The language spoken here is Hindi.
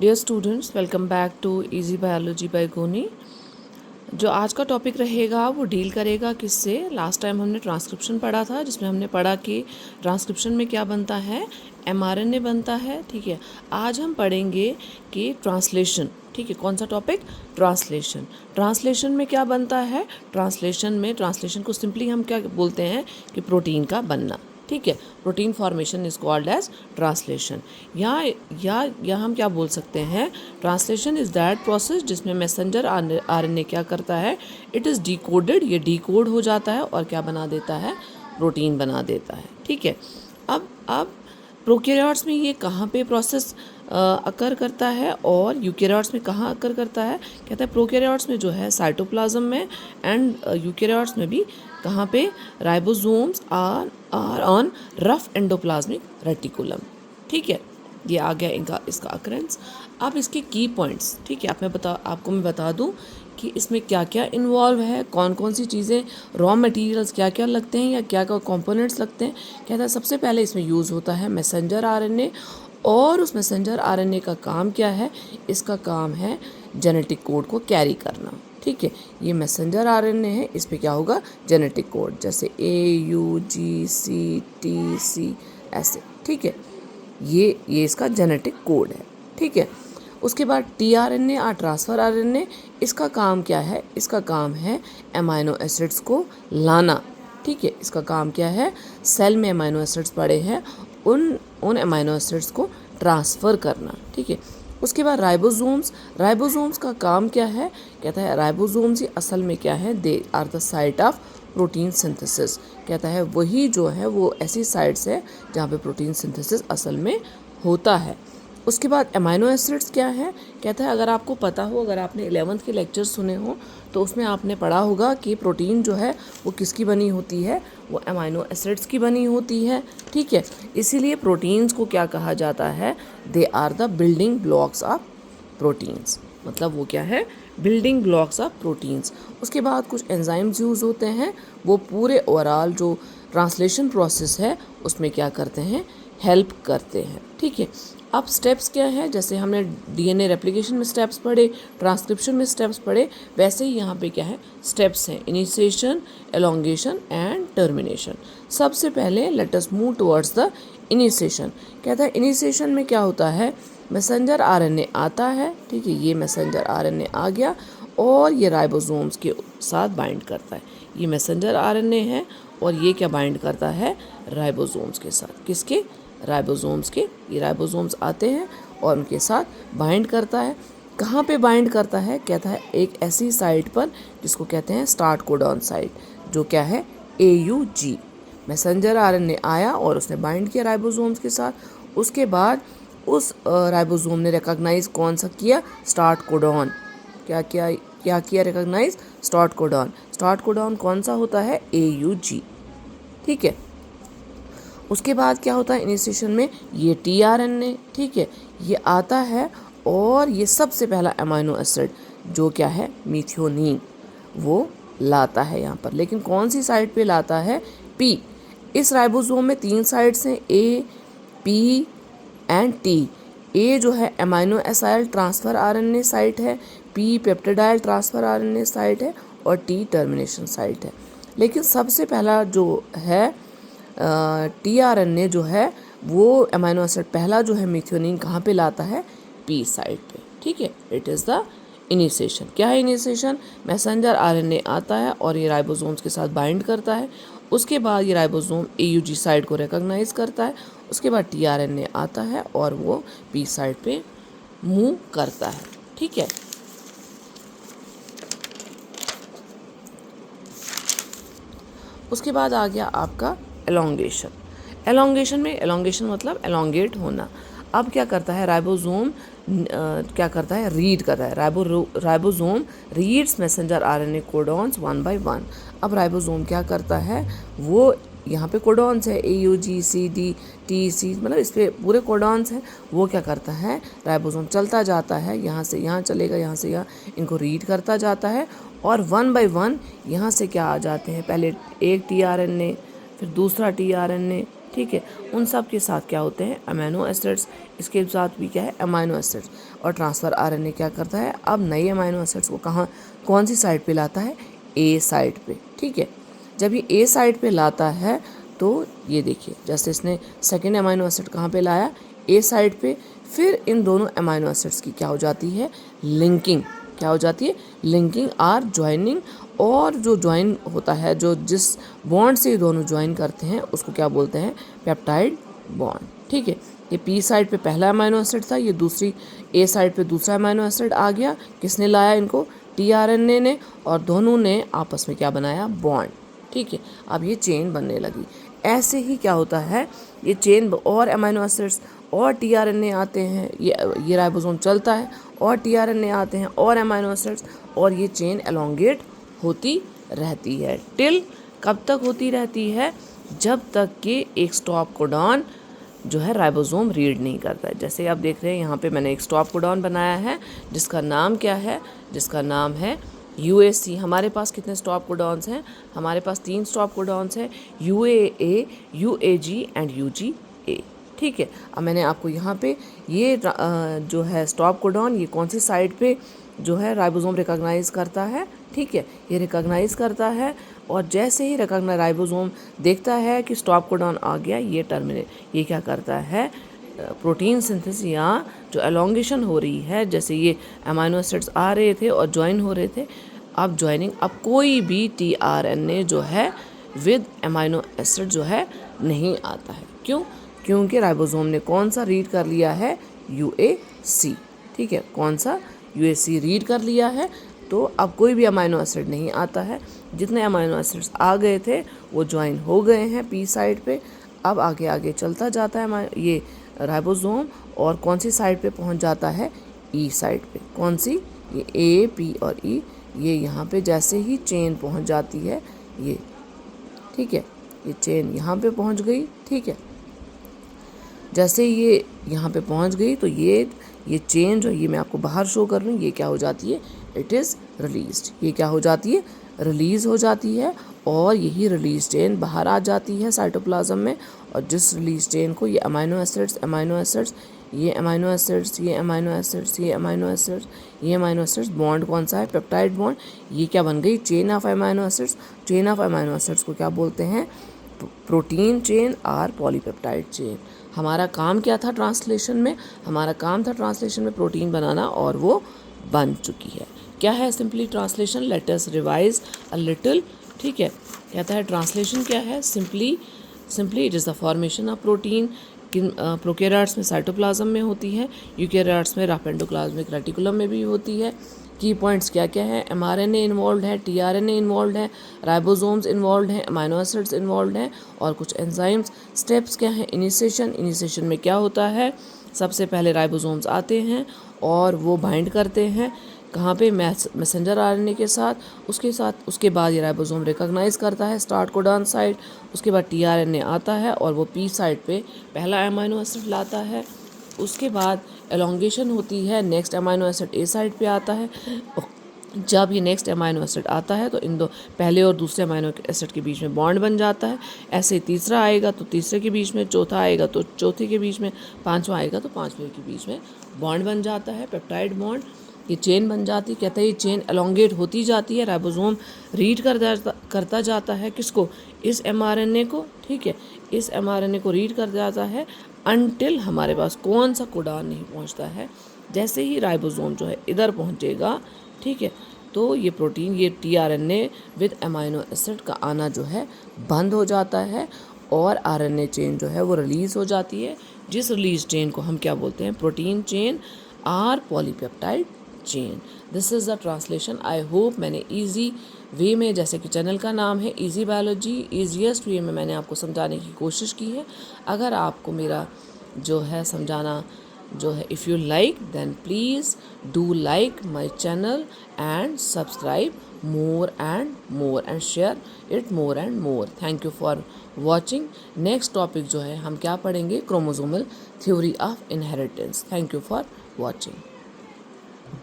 Dear students, welcome back to easy biology by Goni. जो आज का टॉपिक रहेगा वो डील करेगा किससे। लास्ट टाइम हमने ट्रांसक्रिप्शन पढ़ा था, जिसमें हमने पढ़ा कि ट्रांसक्रिप्शन में क्या बनता है, mRNA बनता है। ठीक है, आज हम पढ़ेंगे कि ट्रांसलेशन। ठीक है, कौन सा टॉपिक? ट्रांसलेशन। ट्रांसलेशन में क्या बनता है? ट्रांसलेशन को सिंपली हम क्या बोलते हैं कि प्रोटीन का बनना। ठीक है, protein formation is called as translation. या हम क्या बोल सकते हैं, ट्रांसलेशन इज दैट प्रोसेस जिसमें मैसेंजर आरएनए क्या करता है, इट इज़ डिकोडेड, ये डिकोड हो जाता है और क्या बना देता है, प्रोटीन बना देता है। ठीक है, अब प्रोकैरियोट्स में ये कहाँ पे प्रोसेस अकर करता है और यूकैरियोट्स में कहाँ अकर करता है? कहता है प्रोकैरियोट्स में जो है साइटोप्लाज्म में, एंड यूकैरियोट्स में भी कहाँ पे, ribosomes are on rough endoplasmic reticulum. ठीक है, ये आ गया इसका अकरेंस। अब इसके की पॉइंट्स। ठीक है, आपको मैं बता दूं कि इसमें क्या क्या इन्वॉल्व है, कौन कौन सी चीज़ें, रॉ मटेरियल्स क्या क्या लगते हैं या क्या क्या कंपोनेंट्स लगते हैं। कहता है सबसे पहले इसमें यूज़ होता है मैसेंजर आरएनए, और उस मैसेंजर आरएनए का काम क्या है, इसका काम है जेनेटिक कोड को कैरी करना। ठीक है, ये मैसेंजर आरएनए है, इस पे क्या होगा, जेनेटिक कोड, जैसे AUGC TC ऐसे। ठीक है, ये इसका जेनेटिक कोड है। ठीक है, उसके बाद tRNA और ट्रांसफ़र आरएनए, इसका काम क्या है, इसका काम है अमाइनो एसिड्स को लाना। ठीक है, इसका काम क्या है, सेल में अमाइनो एसिड्स पड़े हैं, उन अमाइनो एसिड्स को ट्रांसफ़र करना। ठीक है, उसके बाद राइबोसोम्स का काम क्या है, कहता है राइबोसोम्स ही असल में क्या है, they are the site of protein synthesis. कहता है वही जो है वो ऐसी साइट्स है जहाँ पे प्रोटीन सिंथेसिस असल में होता है। उसके बाद अमाइनो एसिड्स क्या है, कहता है अगर आपको पता हो, अगर आपने 11th के लेक्चर सुने हो तो उसमें आपने पढ़ा होगा कि प्रोटीन जो है वो किसकी बनी होती है, वो अमाइनो एसिड्स की बनी होती है। ठीक है, इसीलिए प्रोटीन्स को क्या कहा जाता है, they are the building blocks of proteins. मतलब वो क्या है, बिल्डिंग ब्लॉक्स ऑफ प्रोटीन्स। उसके बाद कुछ एंजाइम्स यूज़ होते हैं, वो पूरे ओवरऑल जो ट्रांसलेशन प्रोसेस है उसमें क्या करते हैं, हेल्प करते हैं। ठीक है, अब स्टेप्स क्या है, जैसे हमने डीएनए रेप्लिकेशन में स्टेप्स पढ़े, ट्रांसक्रिप्शन में स्टेप्स पढ़े, वैसे ही यहाँ पे क्या है, स्टेप्स हैं, इनिशिएशन, एलोंगेशन एंड टर्मिनेशन। सबसे पहले let us move towards the initiation. कहता है इनिशिएशन में क्या होता है, मैसेंजर आरएनए आता है। ठीक है, ये मैसेंजर आरएनए आ गया और ये राइबोसोम्स के साथ बाइंड करता है। ये मैसेंजर आरएनए है और ये क्या बाइंड करता है, राइबोसोम्स के साथ। किसके? राइबोसोम्स के। ये राइबोसोम्स आते हैं और उनके साथ बाइंड करता है। कहाँ पे बाइंड करता है, कहता है एक ऐसी साइट पर जिसको कहते हैं स्टार्ट कोडॉन साइट, जो क्या है, AUG। मैसेंजर आरएनए आया और उसने बाइंड किया राइबोसोम्स के साथ। उसके बाद उस राइबोसोम ने रिकॉग्नाइज कौन सा किया, स्टार्ट कोडॉन। क्या किया recognise, start codon. Start codon कौन सा होता है, AUG। ठीक है, उसके बाद क्या होता है इनिशिएशन में, ये tRNA। ठीक है, ये आता है और ये सबसे पहला अमाइनो एसिड जो क्या है, मीथियोनिन, वो लाता है यहाँ पर। लेकिन कौन सी साइड पे लाता है, P। इस राइबोसोम में 3 साइड्स हैं, A, P and T। A जो है amino acyl transfer RNA site है, P peptidyl transfer RNA site है और T टर्मिनेशन साइट है। लेकिन सबसे पहला जो है tRNA जो है वो अमाइनो एसिड पहला जो है मीथियोनिन कहाँ पे लाता है, P साइड पे। ठीक है, इट इज़ द इनिशिएशन। क्या है इनिशिएशन, मैसेंजर आरएनए आता है और ये राइबोसोम्स के साथ बाइंड करता है। उसके बाद ये राइबोसोम AUG साइड को रिकॉग्नाइज करता है। उसके बाद tRNA आता है और वो P साइड पे मूव करता है। ठीक है, उसके बाद आ गया आपका एलोंगेशन। एलोंगेशन मतलब एलोंगेट होना। अब क्या करता है राइबोसोम, क्या करता है, रीड करता है। Ribosome reads messenger RNA codons 1 by 1। अब राइबोसोम क्या करता है, वो यहाँ पे कोडॉन्स है AUGCDTC, मतलब इस पर पूरे कोडॉन्स हैं। वो क्या करता है, राइबोसोम चलता जाता है, यहाँ से यहाँ चलेगा, यहाँ से यहाँ, इनको रीड करता जाता है और 1 by 1 यहाँ से क्या आ जाते हैं, पहले एक tRNA, फिर दूसरा tRNA, ठीक है, उन सब के साथ क्या होते हैं अमीनो एसिड्स, इसके साथ भी क्या है अमीनो एसिड्स। और ट्रांसफ़र आरएनए क्या करता है, अब नए अमीनो एसिड्स को कौन सी साइड पे लाता है, ए साइड पे। ठीक है, जब ये ए साइड पे लाता है तो ये देखिए जैसे इसने सेकेंड अमीनो एसिड कहाँ पे लाया, ए साइड पे, फिर इन दोनों अमीनो एसिड्स की क्या हो जाती है लिंकिंग, क्या हो जाती है लिंकिंग आर ज्वाइनिंग। और जो ज्वाइन होता है, जो जिस बॉन्ड से ये दोनों ज्वाइन करते हैं उसको क्या बोलते हैं पेप्टाइड बॉन्ड। ठीक है, ये पी साइड पे पहला अमीनो एसिड था, ये दूसरी ए साइड पे दूसरा अमीनो एसिड आ गया, किसने लाया इनको, टीआरएनए ने, और दोनों ने आपस में क्या बनाया बॉन्ड। ठीक है, अब ये चेन बनने लगी। ऐसे ही क्या होता है ये चेन और अमीनो एसिड्स और टीआरएनए आते हैं, ये राइबोसोम चलता है और टीआरएनए आते हैं और अमीनो एसिड्स, और ये चेन एलोंगेट होती रहती है। टिल कब तक होती रहती है, जब तक कि एक स्टॉप कोडॉन जो है राइबोसोम रीड नहीं करता है। जैसे आप देख रहे हैं यहाँ पे मैंने एक स्टॉप कोडॉन बनाया है जिसका नाम क्या है, जिसका नाम है यूएसी। हमारे पास कितने स्टॉप कोडॉन्स हैं, हमारे पास 3 स्टॉप कोडॉन्स हैं, यूएए, यूएजी एंड यूजीए। ठीक है, अब मैंने आपको यहाँ पे ये जो है स्टॉप कोडॉन ये कौन सी साइड पे जो है राइबोसोम रिकॉग्नाइज करता है। ठीक है, ये रिकॉग्नाइज करता है, और जैसे ही राइबोसोम देखता है कि स्टॉप कोडॉन आ गया, ये टर्मिनेट, ये क्या करता है प्रोटीन सिंथेसिस या जो एलोंगेशन हो रही है, जैसे ये अमीनो एसिड्स आ रहे थे और ज्वाइन हो रहे थे, अब ज्वाइनिंग, अब कोई भी टीआरएनए जो है विद अमीनो एसिड जो है नहीं आता है। क्यों, क्योंकि राइबोसोम ने कौन सा रीड कर लिया है, यूएसी। ठीक है, कौन सा, यूएसी रीड कर लिया है, तो अब कोई भी अमीनो एसिड नहीं आता है। जितने अमीनो एसिड्स आ गए थे वो ज्वाइन हो गए हैं पी साइड पे। अब आगे आगे चलता जाता है ये राइबोसोम, और कौन सी साइड पे पहुंच जाता है, ई साइड पे। कौन सी, ये ए, पी और ई, ये यहाँ पे जैसे ही चेन पहुंच जाती है ये, ठीक है, ये चेन यहाँ पे पहुंच गई। ठीक है, जैसे ये यहाँ पे पहुँच गई तो ये चेन जो ये मैं आपको बाहर शो कर रही हूँ, ये क्या हो जाती है, इट इज़ रिलीज्ड। ये क्या हो जाती है, रिलीज़ हो जाती है, और यही रिलीज चेन बाहर आ जाती है साइटोप्लाज्म में। और जिस रिलीज चेन को ये अमीनो एसिड्स, ये अमीनो एसिड्स, ये अमीनो एसिड्स, ये अमीनो एसिड्स, ये अमीनो एसिड्स, बॉन्ड कौन सा है, पेप्टाइड बॉन्ड, ये क्या बन गई, chain of amino acids. Chain of amino acids को क्या बोलते हैं, प्रोटीन चेन और पॉलीपेप्टाइड चेन। हमारा काम क्या था ट्रांसलेशन में, हमारा काम था ट्रांसलेशन में प्रोटीन बनाना, और वो बन चुकी है। क्या है simply translation, let us revise a little. ठीक है, कहता है ट्रांसलेशन क्या है, simply it is the formation of protein. किन प्रोकैरियोट्स में साइटोप्लाज्म में होती है, यूकैरियोट्स में रफ एंडोप्लाज्मिक रेटिकुलम में भी होती है। की पॉइंट्स क्या क्या है, एमआरएनए इन्वॉल्व है, टीआरएनए इन्वॉल्व है, राइबोसोम्स इन्वॉल्व हैं, अमीनो एसिड्स इन्वॉल्व हैं, और कुछ एंजाइम्स। स्टेप्स क्या हैं, इनिशिएशन में क्या होता है, सबसे पहले राइबोसोम्स आते हैं और वो बाइंड करते हैं कहाँ पे, मैसेंजर आरएनए के साथ, उसके बाद ये राइबोसोम रिकॉग्नाइज करता है स्टार्ट कोडॉन साइड, उसके बाद टीआरएनए आता है और वो पी साइड पे पहला अमीनो एसिड लाता है, उसके बाद एलोंगेशन होती है, next amino acid A side पे आता है। जब ये नेक्स्ट अमीनो एसिड आता है तो इन दो पहले और दूसरे अमीनो एसिड के बीच में बॉन्ड बन जाता है। ऐसे तीसरा आएगा तो तीसरे के बीच में, चौथा आएगा तो चौथे के बीच में, पांचवा आएगा तो पांचवें के बीच में बॉन्ड बन जाता है, पेप्टाइड बॉन्ड। ये चेन बन जाती, कहता है ये चेन एलोंगेट होती जाती है, राइबोसोम रीड करता जाता है किसको, इस एमआरएनए को। ठीक है, इस एमआरएनए को रीड कर जाता है अनटिल हमारे पास कौन सा कोडॉन नहीं पहुंचता है। जैसे ही राइबोसोम जो है इधर पहुंचेगा, ठीक है, तो ये प्रोटीन, ये टीआरएनए विद अमीनो एसिड का आना जो है बंद हो जाता है, और आरएनए चेन जो है वो रिलीज़ हो जाती है, जिस रिलीज चेन को हम क्या बोलते हैं, प्रोटीन चेन और polypeptide chain. This is the translation. I hope मैंने ईजी वे में, जैसे कि चैनल का नाम है ईजी बायोलॉजी, ईजीएस्ट वे में मैंने आपको समझाने की कोशिश की है। अगर आपको मेरा जो है समझाना जो है, if you like then please do like my channel and subscribe more and share it more and more. Thank you for watching. Next topic जो है हम क्या पढ़ेंगे, chromosomal theory of inheritance. Thank you for watching.